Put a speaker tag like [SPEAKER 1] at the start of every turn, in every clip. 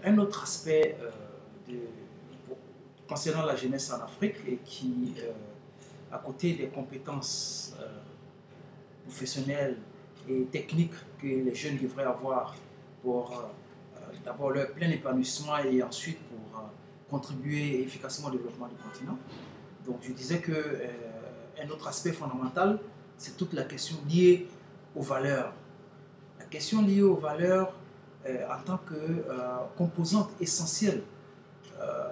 [SPEAKER 1] Un autre aspect concernant la jeunesse en Afrique et qui, à côté des compétences professionnelles et techniques que les jeunes devraient avoir pour d'abord leur plein épanouissement et ensuite pour contribuer efficacement au développement du continent. Donc je disais que un autre aspect fondamental, c'est toute la question liée aux valeurs. La question liée aux valeurs en tant que composante essentielle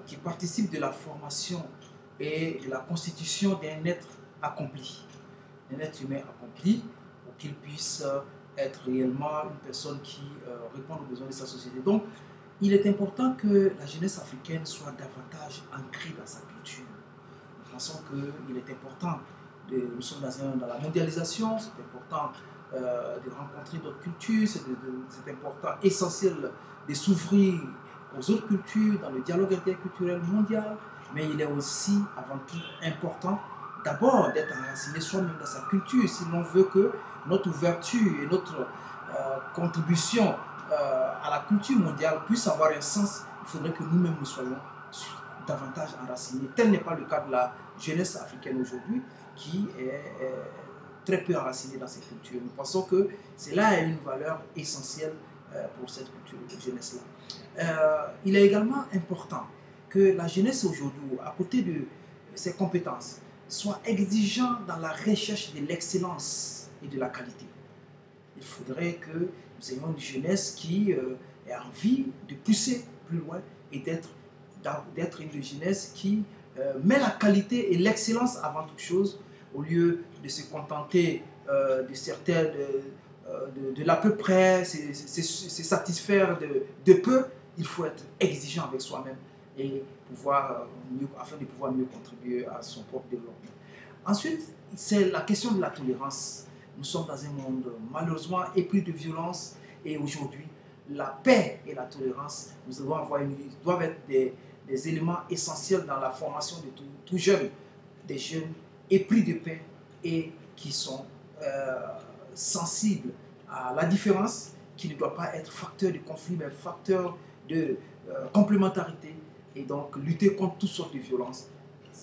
[SPEAKER 1] qui participe de la formation et de la constitution d'un être accompli, d'un être humain accompli, pour qu'il puisse être réellement une personne qui répond aux besoins de sa société. Donc, il est important que la jeunesse africaine soit davantage ancrée dans sa culture. Nous pensons qu'il est important, nous sommes dans la mondialisation, c'est important de rencontrer d'autres cultures, c'est important, essentiel de s'ouvrir aux autres cultures, dans le dialogue interculturel mondial, mais il est aussi, avant tout, important d'abord d'être enraciné soi-même dans sa culture, si l'on veut que notre ouverture et notre contribution à la culture mondiale puisse avoir un sens. Il faudrait que nous-mêmes nous soyons davantage enracinés. Tel n'est pas le cas de la jeunesse africaine aujourd'hui, qui est très peu enracinée dans ses cultures. Nous pensons que cela est une valeur essentielle pour cette culture de jeunesse-là. Il est également important que la jeunesse aujourd'hui, à côté de ses compétences, soit exigeante dans la recherche de l'excellence et de la qualité. Il faudrait que nous ayons une jeunesse qui ait envie de pousser plus loin et d'être une jeunesse qui met la qualité et l'excellence avant toute chose, au lieu de se contenter de certaines, de l'à peu près, se satisfaire de peu. Il faut être exigeant avec soi-même et afin de pouvoir mieux contribuer à son propre développement. Ensuite, c'est la question de la tolérance. Nous sommes dans un monde malheureusement épris de violence et aujourd'hui, la paix et la tolérance doivent être des éléments essentiels dans la formation de tout jeunes, des jeunes épris de paix et qui sont sensibles à la différence, qui ne doit pas être facteur de conflit, mais facteur de complémentarité, et donc lutter contre toutes sortes de violences.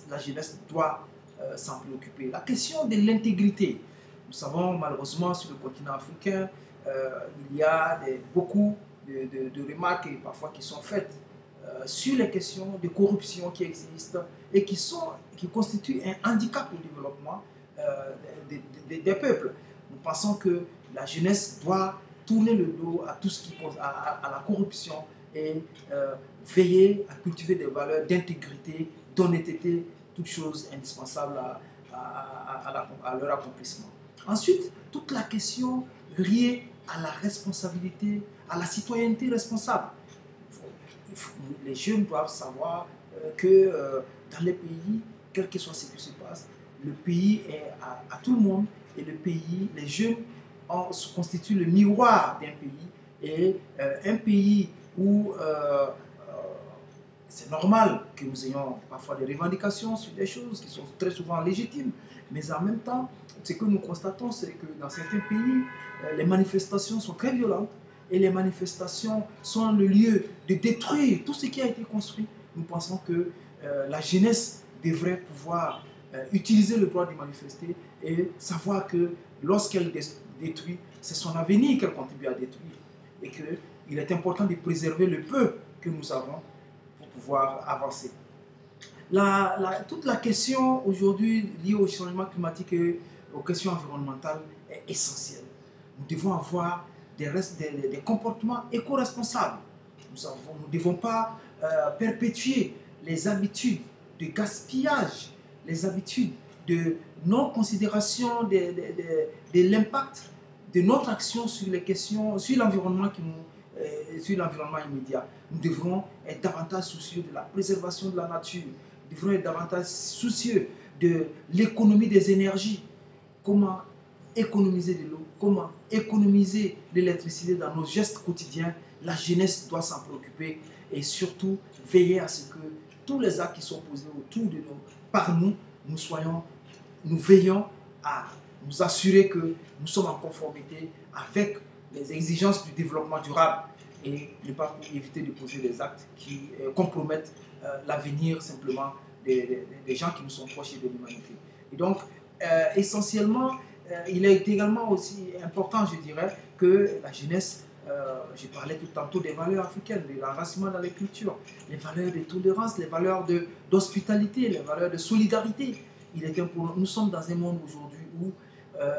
[SPEAKER 1] La jeunesse doit s'en préoccuper. La question de l'intégrité. Nous savons malheureusement sur le continent africain, il y a beaucoup de remarques parfois qui sont faites sur les questions de corruption qui existent et qui constituent un handicap au développement des peuples. Nous pensons que la jeunesse doit tourner le dos à tout ce qui cause à la corruption et veiller à cultiver des valeurs d'intégrité, d'honnêteté, toutes choses indispensables à leur accomplissement. Ensuite, toute la question liée à la responsabilité, à la citoyenneté responsable. Les jeunes doivent savoir que dans les pays, quel que soit ce qui se passe, le pays est à tout le monde et les jeunes constituent le miroir d'un pays et un pays où c'est normal que nous ayons parfois des revendications sur des choses qui sont très souvent légitimes, mais en même temps, ce que nous constatons, c'est que dans certains pays, les manifestations sont très violentes et les manifestations sont le lieu de détruire tout ce qui a été construit. Nous pensons que la jeunesse devrait pouvoir utiliser le droit de manifester et savoir que lorsqu'elle détruit, c'est son avenir qu'elle contribue à détruire et qu'il est important de préserver le peu que nous avons pour pouvoir avancer. Toute la question aujourd'hui liée au changement climatique et aux questions environnementales est essentielle. Nous devons avoir des comportements éco-responsables. Nous ne devons pas perpétuer les habitudes de gaspillage, les habitudes de non-considération de l'impact de notre action sur les questions, sur l'environnement immédiat. Nous devrons être davantage soucieux de la préservation de la nature. Nous devrons être davantage soucieux de l'économie des énergies. Comment économiser de l'eau, comment économiser l'électricité dans nos gestes quotidiens. La jeunesse doit s'en préoccuper et surtout veiller à ce que tous les actes qui sont posés autour de nous, par nous, nous veillons à nous assurer que nous sommes en conformité avec les exigences du développement durable et ne pas éviter de poser des actes qui compromettent l'avenir simplement des gens qui nous sont proches et de l'humanité. Et donc, essentiellement, il est également aussi important, je dirais, que la jeunesse, je parlais tout tantôt des valeurs africaines, de l'enracinement dans les cultures, les valeurs de tolérance, les valeurs d'hospitalité, les valeurs de solidarité. Nous sommes dans un monde aujourd'hui où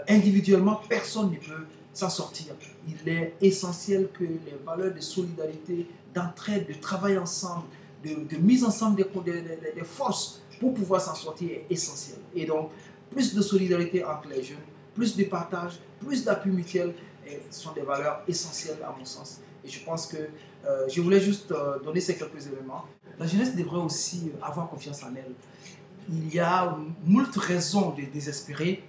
[SPEAKER 1] individuellement, personne ne peut s'en sortir. Il est essentiel que les valeurs de solidarité, d'entraide, de travail ensemble, de mise ensemble des forces pour pouvoir s'en sortir est essentiel. Et donc, plus de solidarité entre les jeunes, plus de partage, plus d'appui mutuel, sont des valeurs essentielles à mon sens. Et je pense que je voulais juste donner ces quelques éléments. La jeunesse devrait aussi avoir confiance en elle. Il y a moult raisons de désespérer,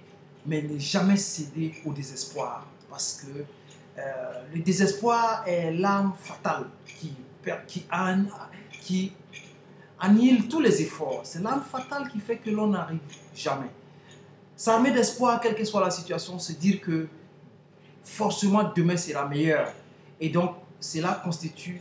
[SPEAKER 1] mais ne jamais céder au désespoir. Parce que le désespoir est l'arme fatale qui annihile tous les efforts. C'est l'arme fatale qui fait que l'on n'arrive jamais. S'armer d'espoir, quelle que soit la situation, se dire que forcément demain sera meilleur. Et donc, cela constitue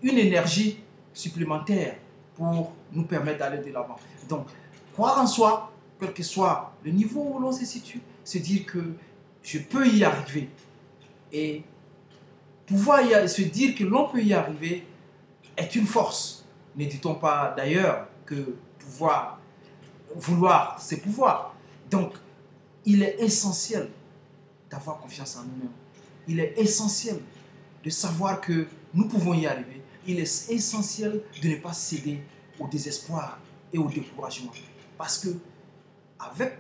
[SPEAKER 1] une énergie supplémentaire pour nous permettre d'aller de l'avant. Donc, croire en soi, quel que soit le niveau où l'on se situe, se dire que je peux y arriver. Et pouvoir se dire que l'on peut y arriver est une force. Ne dit-on pas d'ailleurs que vouloir, c'est pouvoir. Donc, il est essentiel d'avoir confiance en nous-mêmes. Il est essentiel de savoir que nous pouvons y arriver. Il est essentiel de ne pas céder au désespoir et au découragement. Parce que avec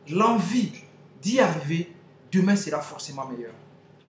[SPEAKER 1] l'envie d'y arriver, demain sera forcément meilleur.